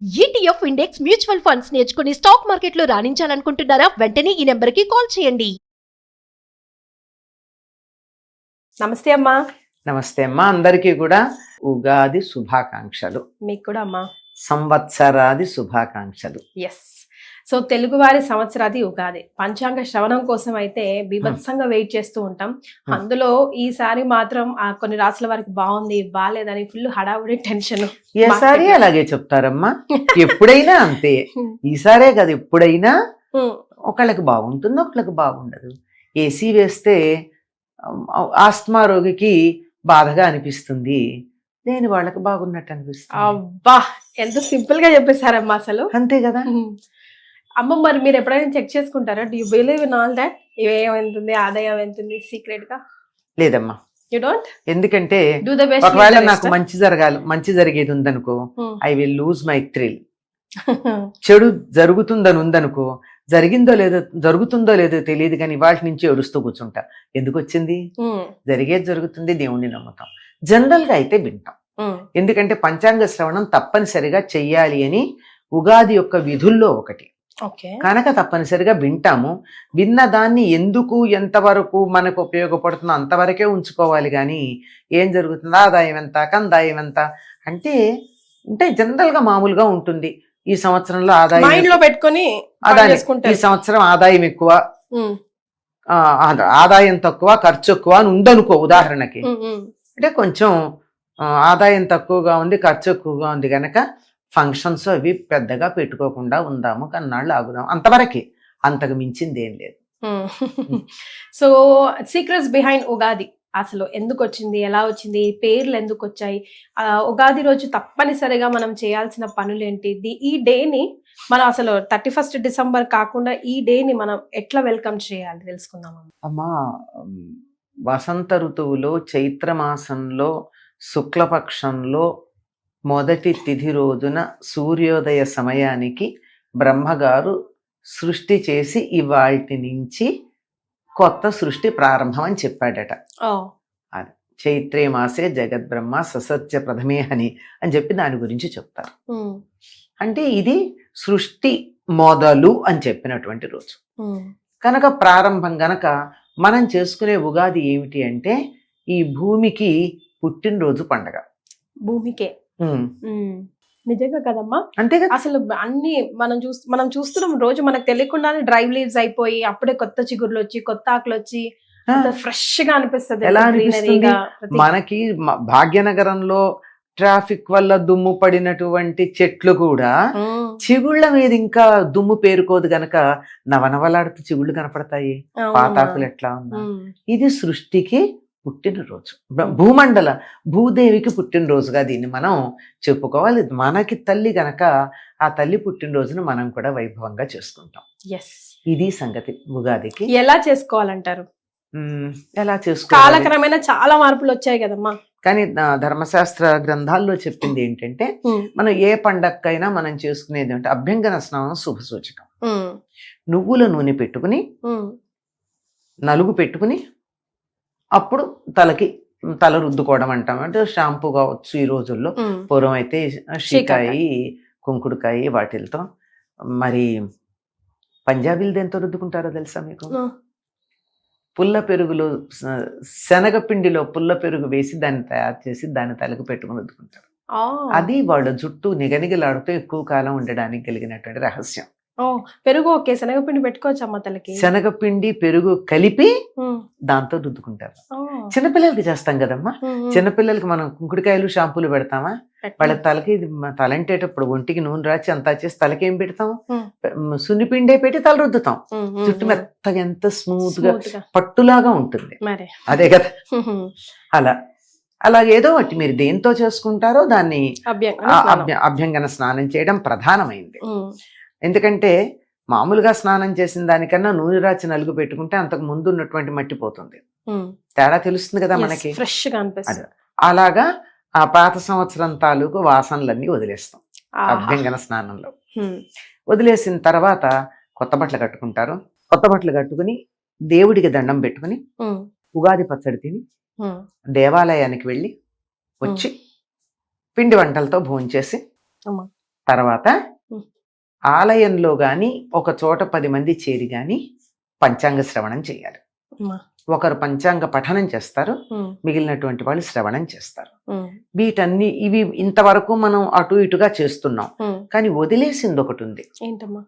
ETF index mutual funds నేర్చుకుని stock మార్కెట్లో రాణించాలనుకుంటున్నారా? వెంటనే ఈ నెంబర్కి కాల్ చేయండి. నమస్తే అమ్మా. నమస్తే అమ్మా. అందరికీ కూడా ఉగాది శుభాకాంక్షలు. మీకు కూడా అమ్మా. సంవత్సరాది శుభాకాంక్షలు. ఎస్. సో తెలుగువారి సంవత్సరాది ఉగాది పంచాంగ శ్రవణం కోసం అయితే బీభత్సంగా వెయిట్ చేస్తూ ఉంటాం. అందులో ఈసారి మాత్రం కొన్ని రాసుల వారికి బాగుంది బాగాలేదని ఫుల్ హడావుడి టెన్షన్. ఈసారి అలాగే చెప్తారమ్మా, ఎప్పుడైనా అంతే. ఈసారే కదా, ఎప్పుడైనా ఒకళ్ళకి బాగుంటుంది, ఒకళ్ళకి బాగుండదు. ఏసీ వేస్తే ఆస్తమా రోగికి బాధగా అనిపిస్తుంది, దేని వాళ్ళకి బాగున్నట్టు అనిపిస్తుంది. అబ్బా, ఎంత సింపుల్ గా చెప్పేశారమ్మా అసలు. అంతే కదా అమ్మ. మరి మీరు ఎప్పుడైనా చెక్ చేసుకుంటారా? Do you believe in all that? వ్యయం ఎంతుంది, ఆదాయం ఎంతుంది సీక్రెట్ గా? లేదమ్మా, యు డోంట్. ఎందుకంటే డూ ద బెస్ట్. ఒకవేళ నాకు మంచి జరిగేది ఉందనుకో, I will lose my thrill. చెడు జరుగుతుందని ఉందనుకో, జరుగుతుందో లేదో తెలియదు కానీ వాటి నుంచి ఏడుస్తూ కూర్చుంటా. ఎందుకు వచ్చింది? జరిగేది జరుగుతుంది, దేవుణ్ణి నమ్ముతాం. జనరల్ గా అయితే వింటాం, ఎందుకంటే పంచాంగ శ్రవణం తప్పనిసరిగా చెయ్యాలి అని ఉగాది యొక్క విధుల్లో ఒకటి కనుక తప్పనిసరిగా వింటాము. విన్న దాన్ని ఎందుకు ఎంతవరకు మనకు ఉపయోగపడుతుందో అంతవరకే ఉంచుకోవాలి. కానీ ఏం జరుగుతుందో, ఆదాయం ఎంత, కందాయం ఎంత అంటే జనరల్ గా మామూలుగా ఉంటుంది. ఈ సంవత్సరంలో ఆదాయం పెట్టుకొని ఈ సంవత్సరం ఆదాయం ఎక్కువ, ఆదాయం తక్కువ, ఖర్చు ఎక్కువ అని ఉందనుకో. ఉదాహరణకి అంటే కొంచెం ఆదాయం తక్కువగా ఉంది, ఖర్చు ఎక్కువగా ఉంది కనుక ఫంక్షన్స్ అవి పెద్దగా పెట్టుకోకుండా ఉందాము, కన్నాళ్ళు ఆగుదాం, అంతవరకే. అంతకు మించింది ఏం లేదు. సో సీక్రెట్స్ బిహైండ్ ఉగాది అసలు ఎందుకు వచ్చింది, ఎలా వచ్చింది, పేర్లు ఎందుకు వచ్చాయి, ఉగాది రోజు తప్పనిసరిగా మనం చేయాల్సిన పనులు ఏంటి, ఈ డేని మనం అసలు 31st డిసెంబర్ కాకుండా ఈ డేని మనం ఎట్లా వెల్కమ్ చేయాలి తెలుసుకుందాం అమ్మా. వసంత ఋతువులో చైత్రమాసంలో శుక్లపక్షంలో మొదటి తిథి రోజున సూర్యోదయ సమయానికి బ్రహ్మగారు సృష్టి చేసి ఇవాల్టి నుంచి కొత్త సృష్టి ప్రారంభం అని చెప్పాడట. అది చైత్రే మాసే జగద్బ్రహ్మ ససత్య ప్రథమే అని చెప్పి దాని గురించి చెప్తారు. అంటే ఇది సృష్టి మొదలు అని చెప్పినటువంటి రోజు కనుక ప్రారంభం గనక మనం చేసుకునే ఉగాది ఏమిటి అంటే ఈ భూమికి పుట్టినరోజు పండగ. భూమికే నిజంగా కదమ్మా. అంతే కదా. అసలు అన్ని మనం చూస్తున్నాం రోజు మనకు తెలియకుండానే డ్రై లీవ్స్ అయిపోయి అప్పుడే కొత్త చిగుర్లు వచ్చి కొత్త ఆకులు వచ్చి ఫ్రెష్ గా అనిపిస్తుంది. ఎలా అనిపిస్తుంది మనకి? భాగ్యనగరంలో ట్రాఫిక్ వల్ల దుమ్ము పడినటువంటి చెట్లు కూడా చిగుళ్ళ మీద ఇంకా దుమ్ము పేరుకోదు గనక నవనవలాడుతూ చిగుళ్ళు కనపడతాయి. పాతాకులు ఎట్లా ఉన్నా ఇది సృష్టికి పుట్టినరోజు, భూదేవికి పుట్టినరోజుగా దీన్ని మనం చెప్పుకోవాలి. మనకి తల్లి గనక ఆ తల్లి పుట్టినరోజును మనం కూడా వైభవంగా చేసుకుంటాం. ఇది సంగతి. ఉగాదికి ఎలా చేసుకోవాలంటారు? ఎలా చేసుకోవాలి? కాలక్రమేణా చాలా మార్పులు వచ్చాయి కదమ్మా. కానీ ధర్మశాస్త్ర గ్రంథాల్లో చెప్పింది ఏంటంటే మనం ఏ పండక్కైనా మనం చేసుకునేది అంటే అభ్యంగన స్నానం శుభ సూచకం. నువ్వుల నూనె పెట్టుకుని నలుగు పెట్టుకుని అప్పుడు తల రుద్దుకోవడం అంటాం. అంటే షాంపూ కావచ్చు ఈ రోజుల్లో. పూర్వం అయితే షీకాయ, కుంకుడుకాయ వాటిలతో. మరి పంజాబీలు దేంతో రుద్దుకుంటారో తెలుసా మీకు? పుల్ల పెరుగులో శనగపిండిలో పుల్ల పెరుగు వేసి దాన్ని తయారు చేసి దాన్ని తలకు పెట్టుకుని రుద్దుకుంటారు. అది వాళ్ళ జుట్టు నిగనిగలాడుతూ ఎక్కువ కాలం ఉండడానికి కలిగినటువంటి రహస్యం. పెరుగు ఓకే, శనగపిండి పెట్టుకోవచ్చు అమ్మ తలకి. శనగపిండి పెరుగు కలిపి దాంతో రుద్దుకుంటారు. చిన్నపిల్లలకి చేస్తాం కదమ్మా. చిన్నపిల్లలకి మనం కుంకుడుకాయలు షాంపూలు పెడతామా? వాళ్ళ తలకి తలంటేటప్పుడు ఒంటికి నూనె రాచి అంతా చేసి తలకి ఏం పెడతాం? సున్నిపిండే పెట్టి తల రుద్దుతాం. జుట్టు మెత్తగా ఎంత స్మూత్ గా పట్టులాగా ఉంటుంది. అదే కదా. అలాగేదో ఒకటి మీరు దేంతో చేసుకుంటారో దాన్ని అభ్యంగన స్నానం చేయడం ప్రధానమైంది. ఎందుకంటే మామూలుగా స్నానం చేసిన దానికన్నా నూనె రాచి నలుగు పెట్టుకుంటే అంతకు ముందు ఉన్నటువంటి మట్టి పోతుంది, తేడా తెలుస్తుంది కదా మనకి. ఫ్రెష్ గా అనిపిస్తుంది. అలాగా ఆ పాత సంవత్సరం తాలూకు వాసనలన్నీ వదిలేస్తాం అభ్యంగన స్నానంలో. వదిలేసిన తర్వాత కొత్త బట్టలు కట్టుకుంటారు. కొత్త బట్టలు కట్టుకుని దేవుడికి దండం పెట్టుకుని ఉగాది పచ్చడి తిని దేవాలయానికి వెళ్ళి వచ్చి పిండి వంటలతో భోంచేసి తర్వాత ఉమ్. ఆలయంలో గాని ఒక చోట 10 మంది చేరి గాని పంచాంగ శ్రవణం చేయాలి. అమ్మా. ఒకరు పంచాంగ పఠనం చేస్తారు, ఉమ్, మిగిలినటువంటి వాళ్ళు శ్రవణం చేస్తారు. ఉమ్, ఇవి ఇంతవరకు మనం అటు ఇటుగా చేస్తున్నాం. ఉమ్. కానీ వదిలేసింది ఒకటి ఉంది. ఏంటమ్మా?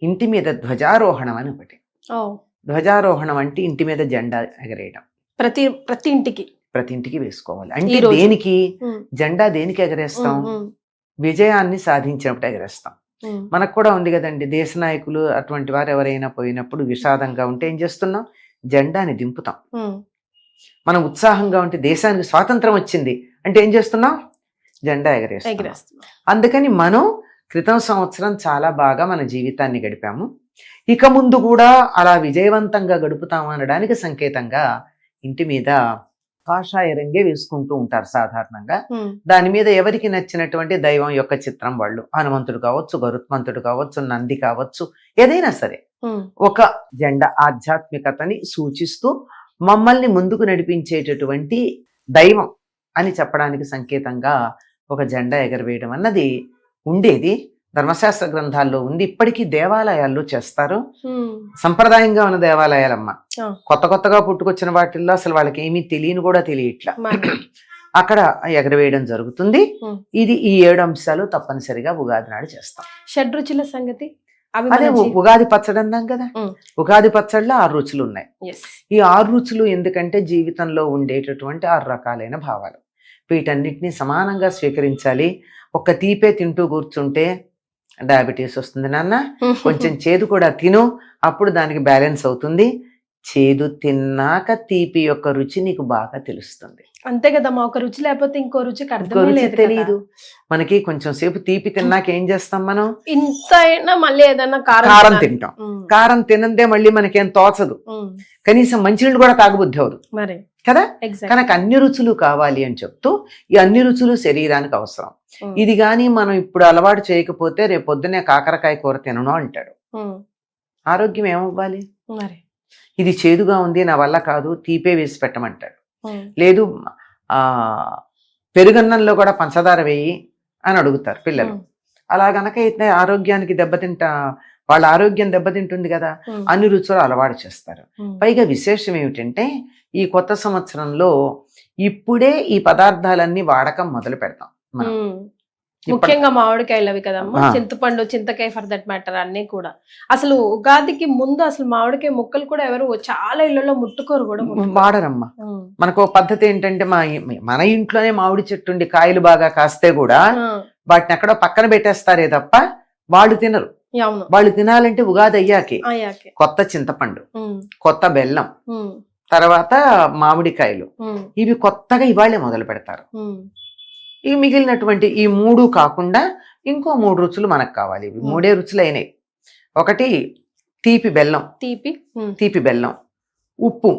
ఇంటి మీద ధ్వజారోహణం అని ఒకటి. ఓ, ధ్వజారోహణం అంటే ఇంటి మీద జెండా ఎగరేయడం. ప్రతి ప్రతి ఇంటికి ప్రతి ఇంటికి వేసుకోవాలి. అంటే ఈ రోజు. దేనికి? ఉమ్, జెండా దేనికి ఎగరేస్తాం? ఉమ్, విజయాన్ని సాధించినప్పుడు ఎగరేస్తాం. ఉమ్, మనకు కూడా ఉంది కదండి, దేశ నాయకులు అటువంటి వారు ఎవరైనా పోయినప్పుడు విషాదంగా ఉంటే ఏం చేస్తున్నాం? జెండాని దింపుతాం. ఉమ్, మనం ఉత్సాహంగా ఉంటే దేశానికి స్వాతంత్రం వచ్చింది అంటే ఏం చేస్తున్నాం? జెండా ఎగరేస్తాం. ఎగరేస్తున్నా. అందుకని మనం క్రితం సంవత్సరం చాలా బాగా మన జీవితాన్ని గడిపాము, ఇక ముందు కూడా అలా విజయవంతంగా గడుపుతాము అనడానికి సంకేతంగా ఇంటి మీద కాషాయ రంగే వేసుకుంటూ ఉంటారు సాధారణంగా. ఉమ్, దాని మీద ఎవరికి నచ్చినటువంటి దైవం యొక్క చిత్రం, వాళ్ళు హనుమంతుడు కావచ్చు, గరుత్మంతుడు కావచ్చు, నంది కావచ్చు, ఏదైనా సరే ఉమ్, ఒక జెండా ఆధ్యాత్మికతని సూచిస్తూ మమ్మల్ని ముందుకు నడిపించేటటువంటి దైవం అని చెప్పడానికి సంకేతంగా ఒక జెండా ఎగరవేయడం అన్నది ఉండేది. ధర్మశాస్త్ర గ్రంథాల్లో ఉంది, ఇప్పటికీ దేవాలయాల్లో చేస్తారు. ఉమ్, సంప్రదాయంగా ఉన్న దేవాలయాలమ్మ. ఆ. కొత్తగా పుట్టుకొచ్చిన వాటిల్లో అసలు వాళ్ళకి ఏమీ తెలియని కూడా తెలియట్లా. మరి. అక్కడ ఎగరవేయడం జరుగుతుంది. ఉమ్. ఇది ఈ 7 అంశాలు తప్పనిసరిగా ఉగాది నాడు చేస్తాం. షడ్రుచుల సంగతి అవి అదే ఉగాది పచ్చడి అన్నాం కదా, ఉమ్. ఉగాది పచ్చడిలో 6 రుచులు ఉన్నాయి. Yes. ఈ 6 రుచులు ఎందుకంటే జీవితంలో ఉండేటటువంటి 6 రకాలైన భావాలు, వీటన్నిటిని సమానంగా స్వీకరించాలి. ఒక్క తీపే తింటూ కూర్చుంటే డయాబెటీస్ వస్తుంది నాన్న, కొంచెం చేదు కూడా తిను, అప్పుడు దానికి బ్యాలెన్స్ అవుతుంది. చేదు తిన్నాక తీపి యొక్క రుచి నీకు బాగా తెలుస్తుంది. అంతే కదమ్మా, ఒక రుచి లేకపోతే ఇంకో రుచికి ఇంకో అర్థమే రుచి లేదు తెలియదు మనకి. కొంచెం సేపు తీపి తిన్నాక ఏం చేస్తాం మనం? ఇంత అయినా మళ్ళీ ఏదైనా కారం కారం తింటాం. కారం తినందే మళ్ళీ మనకేం తోచదు, కనీసం మంచినీళ్ళు కూడా తాగబుద్ధి అవదు మరి కదా. ఎగ్జాక్ట్. కనుక అన్ని రుచులు కావాలి అని చెప్తూ ఈ అన్ని రుచులు శరీరానికి అవసరం. ఇది కానీ మనం ఇప్పుడు అలవాటు చేయకపోతే రేపు పొద్దునే కాకరకాయ కూర తినను అంటాడు. ఆరోగ్యం ఏమవ్వాలి? మరి ఇది చేదుగా ఉంది నా వల్ల కాదు, తీపే వేసి పెట్టమంటాడు. ఉమ్, లేదు పెరుగన్నంలో కూడా పంచదార వేయి అని అడుగుతారు పిల్లలు. ఉమ్, అలా గనక అయితే ఆరోగ్యానికి వాళ్ళ ఆరోగ్యం దెబ్బతింటుంది కదా. ఉమ్, అన్ని రుచులు అలవాటు చేస్తారు. ఉమ్, పైగా విశేషం ఏమిటంటే ఈ కొత్త సంవత్సరంలో ఇప్పుడే ఈ పదార్థాలన్నీ వాడకం మొదలు పెడతాం మనం. ఉమ్. ఇప్పటి- ముఖ్యంగా మామిడికాయలు అవి కదమ్మా, ఆ. చింతపండు, చింతకాయ ఫర్ దట్ మ్యాటర్ అన్ని కూడా. అసలు ఉగాదికి ముందు అసలు మామిడికాయ ముక్కలు కూడా ఎవరు చాలా ఇళ్లలో ముట్టుకోరు కూడా. వాడరమ్మా. ఉమ్, మనకు ఓ పద్ధతి ఏంటంటే మన ఇంట్లోనే మామిడి చెట్టు ఉండి కాయలు బాగా కాస్తే కూడా ఆ, వాటిని ఎక్కడో పక్కన పెట్టేస్తారే తప్ప వాళ్ళు తినరు. అవును. వాళ్ళు తినాలంటే ఉగాది అయ్యాకే అయ్యాకే. కొత్త చింతపండు, ఉమ్, కొత్త బెల్లం, ఉమ్, తర్వాత మామిడికాయలు, ఉమ్, ఇవి కొత్తగా ఇవాళే మొదలు పెడతారు. ఉమ్, ఇవి మిగిలినటువంటి ఈ 3 కాకుండా ఇంకో 3 రుచులు మనకు కావాలి. ఇవి 3 రుచులు అయినాయి. ఒకటి తీపి బెల్లం, తీపి. ఉమ్, తీపి బెల్లం, ఉప్పు,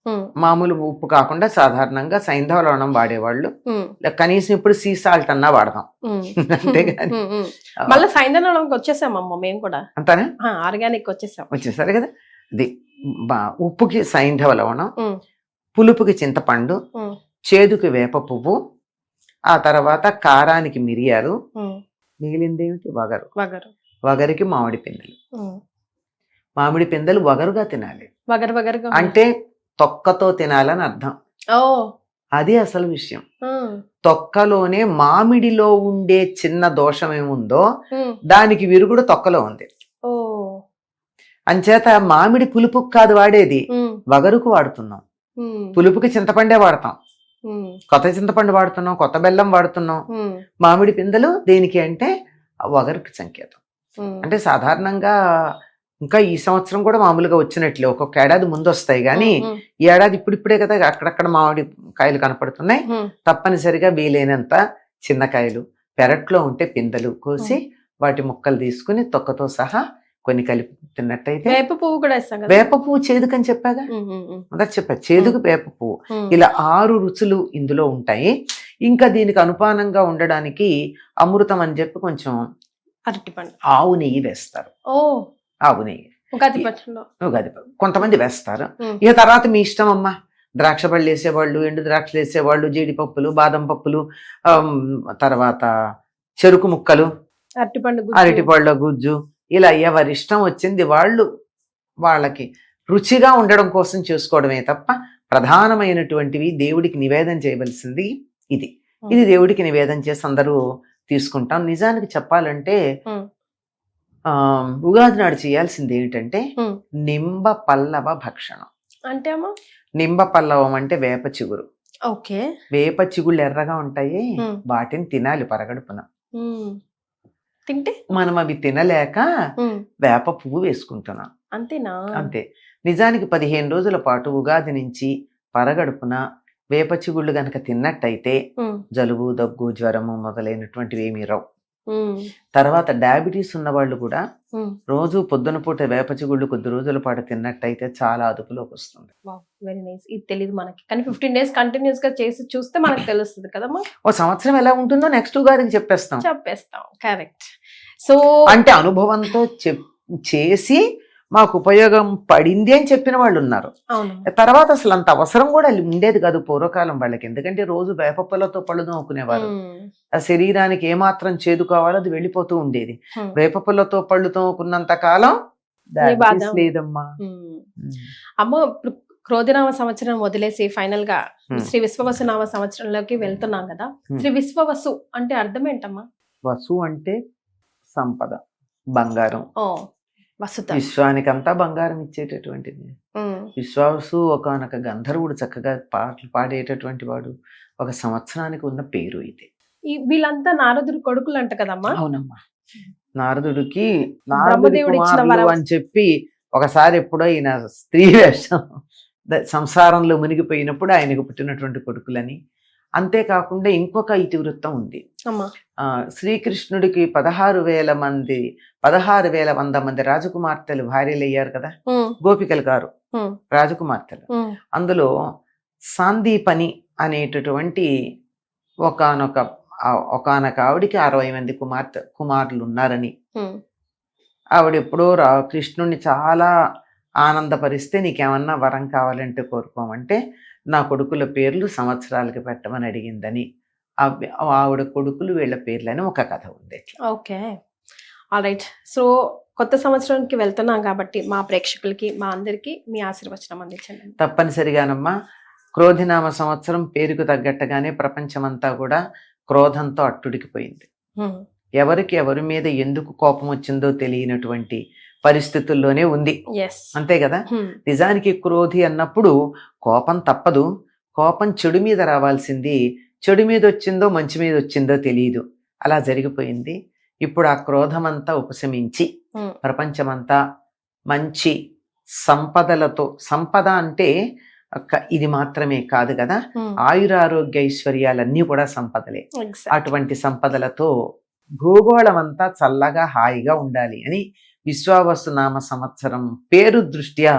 ఉమ్, మామూలు ఉప్పు కాకుండా సాధారణంగా సైంధవ లవణం వాడేవాళ్ళు, ఉమ్, కనీసం ఇప్పుడు సీ సాల్ట్ అన్నా వాడదాం. ఉమ్. అంతేగాని ఉమ్, ఉమ్. మళ్ళీ సైంధనంలోకి వచ్చేసామమ్మ మేము కూడా. అంతానే ఆర్గానిక్ వచ్చేసాం. వచ్చేసారు కదా. అది ఉప్పుకి సైంధవ లవణం, ఉమ్, పులుపుకి చింతపండు, ఉమ్, చేదుకి వేప పువ్వు, ఆ తర్వాత కారానికి మిరియాలు, ఉమ్. మిగిలింది ఏమిటి? వగరు. వగరు. వగరికి మామిడి పిందెలు. ఉమ్. మామిడి పిందెలు వగరుగా తినాలి వగరుగా అంటే తొక్కతో తినాలని అర్థం. ఓ. అది అసలు విషయం. ఉమ్, తొక్కలోనే మామిడిలో ఉండే చిన్న దోషం ఏముందో ఉమ్. దానికి విరుగుడు తొక్కలో ఉంది. ఓ. అంచేత మామిడి పులుపుకి కాదు వాడేది, ఉమ్, వగరుకు వాడుతున్నాం. ఉమ్, పులుపుకి చింతపండే వాడతాం, ఉమ్, కొత్త చింతపండు వాడుతున్నాం, కొత్త బెల్లం వాడుతున్నాం. ఉమ్, మామిడి పిందెలు దేనికి అంటే వగరుకి సంకేతం. ఉమ్. అంటే సాధారణంగా ఇంకా ఈ సంవత్సరం కూడా మామూలుగా వచ్చినట్లే ఒక్కొక్క ఏడాది ముందు వస్తాయి కానీ ఉమ్, ఈ ఏడాది ఇప్పుడిప్పుడే కదా అక్కడక్కడ మామిడి కాయలు కనపడుతున్నాయి. ఉమ్, తప్పనిసరిగా వీలైనంత చిన్న కాయలు పెరట్లో ఉంటే పిందెలు కోసి వాటి ముక్కలు తీసుకుని తొక్కతో సహా కొన్ని కలిపి తిన్నట్టయితే. వేప పువ్వు కూడా ఇస్తాం కదా. వేప పువ్వు చేదుకని చెప్పాగా, ఉమ్, ఉమ్, ఉమ్, మొదటి చెప్పా చేదుకు వేప పువ్వు. ఉమ్. ఇలా 6 రుచులు ఇందులో ఉంటాయి. ఇంకా దీనికి అనుపానంగా ఉండడానికి అమృతం అని చెప్పి కొంచెం అరటిపండు. ఆవు నెయ్యి వేస్తారు. ఓ. ఆవు నెయ్యి ఉగాది పచ్చడిలో. ఉగాది కొంతమంది వేస్తారు. ఉమ్, ఇక తర్వాత మీ ఇష్టం అమ్మా. ద్రాక్ష పళ్ళు వేసేవాళ్ళు, ఎండు ద్రాక్షలు వేసేవాళ్ళు, జీడిపప్పులు, బాదం పప్పులు, తర్వాత చెరుకు ముక్కలు, అరటిపండు గుజ్జు. అరటిపళ్ళ గుజ్జు, ఇలా ఎవరి ఇష్టం వచ్చింది వాళ్ళకి రుచిగా ఉండడం కోసం చేసుకోవడమే తప్ప ప్రధానమైనటువంటివి దేవుడికి నివేదన చేయవలసింది ఇది. ఇది దేవుడికి నివేదన చేసి అందరూ తీసుకుంటాం. నిజానికి చెప్పాలంటే ఉగాది నాడు చేయాల్సింది ఏంటంటే నింబ పల్లవ భక్షణం. అంటే అమ్మా నింబ పల్లవం అంటే వేప చిగురు. ఓకే. వేప చిగుళ్ళు ఎర్రగా ఉంటాయి, వాటిని తినాలి పరగడుపున. తింటే మనం అవి తినలేక వేప పువ్వు వేసుకుంటున్నాం. అంతేనా? అంతే. నిజానికి 15 రోజుల పాటు ఉగాది నుంచి పరగడుపున వేప చిగుళ్ళు గనక తిన్నట్టయితే జలుబు, దగ్గు, జ్వరము మొదలైనటువంటివి ఏమీ రావు. తర్వాత డయాబెటీస్ ఉన్న వాళ్ళు కూడా రోజు పొద్దున పూట వేప చిగుళ్ళు కొద్ది రోజుల పాటు తిన్నట్టయితే చాలా అదుపులోకి వస్తుంది. Very nice. ఇది తెలియదు మనకి, కానీ 15 days కంటిన్యూస్ గా చేసి చూస్తే మనకు తెలుస్తుంది కదమ్మా. ఓ సంవత్సరం ఎలా ఉంటుందో నెక్స్ట్ ఉగాదికి చెప్పేస్తాం. కరెక్ట్. సో అంటే అనుభవంతో చేసి మాకు ఉపయోగం పడింది అని చెప్పిన వాళ్ళు ఉన్నారు. తర్వాత అసలు అంత అవసరం కూడా ఉండేది కాదు పూర్వకాలం వాళ్ళకి. ఎందుకంటే రోజు వేప పూలతో పళ్ళు తోముకునేవారు. ఆ శరీరానికి ఏమాత్రం చేదు కావాలో అది వెళ్ళిపోతూ ఉండేది. వేప పూలతో పళ్ళు తోముకున్నంత కాలం లేదమ్మా. అమ్మ ఇప్పుడు క్రోధినామ సంవత్సరం వదిలేసి ఫైనల్ గా శ్రీ విశ్వవసు నామ సంవత్సరంలోకి వెళ్తున్నాం కదా. శ్రీ విశ్వవసు అంటే అర్థం ఏంటమ్మా? వసు అంటే సంపద, బంగారం. విశ్వానికంతా బంగారం ఇచ్చేటటువంటిది. విశ్వాసు ఒకనొక గంధర్వుడు, చక్కగా పాటలు పాడేటటువంటి వాడు. ఒక సంవత్సరానికి ఉన్న పేరు ఇది. వీళ్ళంతా నారదుడు కొడుకులు అంట కదమ్మా? అవునమ్మా. నారదుడికి నారదుడు అని చెప్పి ఒకసారి ఎప్పుడో ఈయన స్త్రీ వేషం సంసారంలో మునిగిపోయినప్పుడు ఆయనకు పుట్టినటువంటి కొడుకులని. అంతేకాకుండా ఇంకొక ఇతివృత్తం ఉంది. శ్రీకృష్ణుడికి 16,100 మంది రాజకుమార్తెలు భార్యలు అయ్యారు కదా, గోపికలు గారు రాజకుమార్తెలు. అందులో సాందీపని అనేటటువంటి ఒకానొక ఆవిడికి 60 మంది కుమారులు ఉన్నారని, ఆవిడ ఎప్పుడో కృష్ణుడిని చాలా ఆనందపరిస్తే నీకేమన్నా వరం కావాలంటే కోరుకోమంటే నా కొడుకుల పేర్లు సంవత్సరాలకి పెట్టమని అడిగిందని, ఆవిడ కొడుకులు వీళ్ళ పేర్లని ఒక కథ ఉంది. Okay, alright. సో కొత్త సంవత్సరానికి వెళ్తున్నాం కాబట్టి మా ప్రేక్షకులకి, మా అందరికి మీ ఆశీర్వచనం అందించండి. తప్పనిసరిగానమ్మా. క్రోధినామ సంవత్సరం పేరుకు తగ్గట్టుగానే ప్రపంచమంతా కూడా క్రోధంతో అట్టుడికిపోయింది. ఎవరికి ఎవరి మీద ఎందుకు కోపం వచ్చిందో తెలియనటువంటి పరిస్థితుల్లోనే ఉంది. అంతే కదా. నిజానికి క్రోధి అన్నప్పుడు కోపం తప్పదు. కోపం చెడు మీద రావాల్సింది, చెడు మీద వచ్చిందో మంచి మీద వచ్చిందో తెలియదు. అలా జరిగిపోయింది. ఇప్పుడు ఆ క్రోధమంతా ఉపశమించి ప్రపంచమంతా మంచి సంపదలతో, సంపద అంటే ఇది మాత్రమే కాదు కదా, ఆయురారోగ్య ఐశ్వర్యాలన్నీ కూడా సంపదలే. అటువంటి సంపదలతో భూగోళం అంతా చల్లగా హాయిగా ఉండాలి అని విశ్వావసు నామ సంవత్సరం పేరు దృష్ట్యా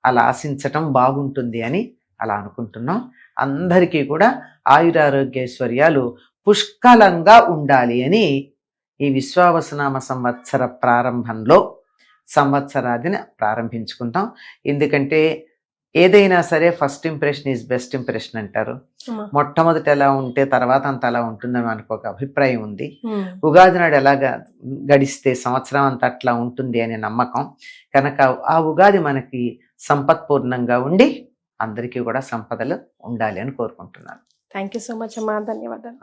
అలా ఆశించటం బాగుంటుంది అని అలా అనుకుంటున్నాం. అందరికీ కూడా ఆయురారోగ్యైశ్వర్యాలు పుష్కలంగా ఉండాలి అని ఈ విశ్వావసు నామ సంవత్సర ప్రారంభంలో సంవత్సరాదిని ప్రారంభించుకుంటాం. ఎందుకంటే ఏదైనా సరే first impression is best impression అంటారు. మొట్టమొదటి ఎలా ఉంటే తర్వాత అంత అలా ఉంటుందని మనకు ఒక అభిప్రాయం ఉంది. ఉగాది నాడు ఎలాగా గడిస్తే సంవత్సరం అంతా అట్లా ఉంటుంది అనే నమ్మకం కనుక ఆ ఉగాది మనకి సంపత్పూర్ణంగా ఉండి అందరికీ కూడా సంపదలు ఉండాలి అని కోరుకుంటున్నాను. థ్యాంక్ యూ సో మచ్ అమ్మా. ధన్యవాదాలు.